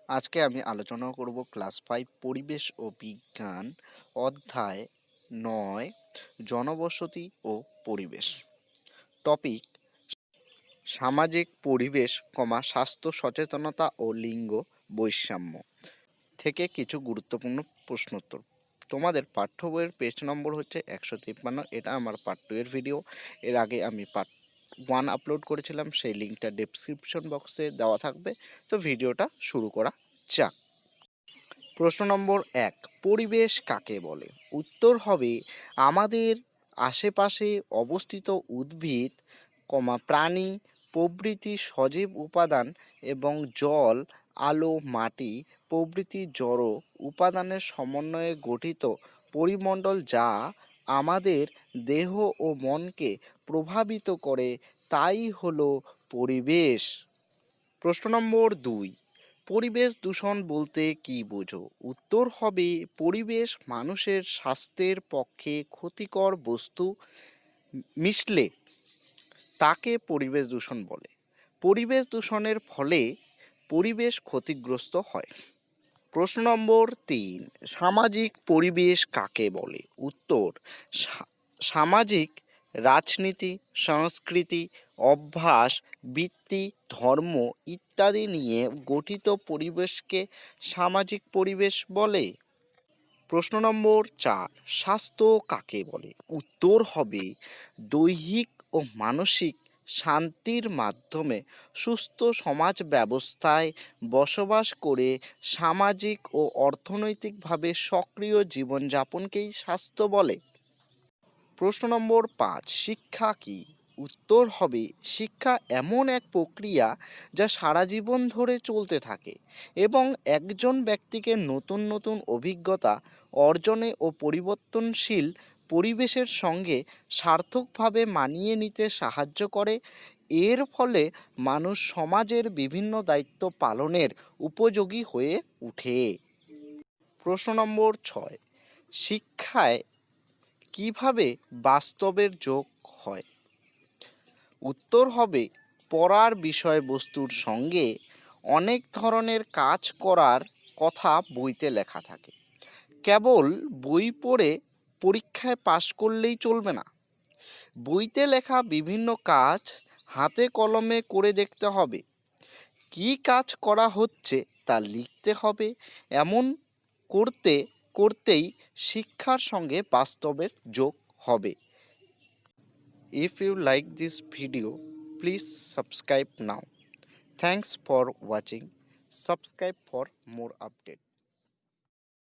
আজকে আমি আলোচনা করব ক্লাস 5 পরিবেশ ও বিজ্ঞান অধ্যায় 9 জনবসতি ও পরিবেশ। টপিক সামাজিক পরিবেশ, স্বাস্থ্য সচেতনতা ও লিঙ্গ বৈষম্য থেকে কিছু গুরুত্বপূর্ণ প্রশ্নোত্তর। তোমাদের পাঠ্য বইয়ের পেজ নম্বর হচ্ছে 153। এটা আমার পার্ট 2 এর ভিডিও। এর আগে আমি পার্ট 1 আপলোড করেছিলাম, সেই লিঙ্কটা ডেসক্রিপশন বক্সে দেওয়া থাকবে। তো ভিডিওটা শুরু করা যাক। প্রশ্ন নম্বর 1, পরিবেশ কাকে বলে? উত্তর হবে আমাদের আশেপাশে অবস্থিত উদ্ভিদ, প্রাণী প্রভৃতি সজীব উপাদান এবং জল, আলো, মাটি প্রভৃতি জড় উপাদানের সমন্বয়ে গঠিত পরিমণ্ডল, যা আমাদের দেহ ও মনকে প্রভাবিত করে, তাই হলো পরিবেশ। প্রশ্ন নম্বর 2, পরিবেশ দূষণ বলতে কী বোঝো? উত্তর হবে পরিবেশ মানুষের স্বাস্থ্যের পক্ষে ক্ষতিকর বস্তু মিশলে তাকে পরিবেশ দূষণ বলে। পরিবেশ দূষণের ফলে পরিবেশ ক্ষতিগ্রস্ত হয়। প্রশ্ন নম্বর 3, সামাজিক পরিবেশ কাকে বলে? উত্তর সামাজিক রাজনীতি, সংস্কৃতি, অভ্যাস, বৃত্তি, ধর্ম ইত্যাদি নিয়ে গঠিত পরিবেশকে সামাজিক পরিবেশ বলে। প্রশ্ন নম্বর 4, স্বাস্থ্য কাকে বলে? উত্তর হবে দৈহিক ও মানসিক শান্তির মাধ্যমে সুস্থ সমাজ ব্যবস্থায় বসবাস করে সামাজিক ও অর্থনৈতিকভাবে সক্রিয় জীবনযাপনকেই স্বাস্থ্য বলে। প্রশ্ন নম্বর 5, শিক্ষা কী? উত্তর হবে শিক্ষা এমন এক প্রক্রিয়া যা সারা জীবন ধরে চলতে থাকে এবং একজন ব্যক্তিকে নতুন নতুন অভিজ্ঞতা অর্জনে ও পরিবর্তনশীল পরিবেশের সঙ্গে সার্থকভাবে মানিয়ে নিতে সাহায্য করে। এর ফলে মানুষ সমাজের বিভিন্ন দায়িত্ব পালনের উপযোগী হয়ে ওঠে। প্রশ্ন নম্বর 6, শিক্ষায় কিভাবে বাস্তবের যোগ হয়? উত্তর হবে পড়ার বিষয়বস্তুর সঙ্গে অনেক ধরনের কাজ করার কথা বইতে লেখা থাকে। কেবল বই পড়ে পরীক্ষায় পাশ করলেই চলবে না। বইতে লেখা বিভিন্ন কাজ হাতে কলমে করে দেখতে হবে। কী কাজ করা হচ্ছে তা লিখতে হবে। এমন করতে করতেই শিক্ষার সঙ্গে বাস্তবের যোগ হবে। If you like this video, please subscribe now. Thanks for watching. Subscribe for more updates.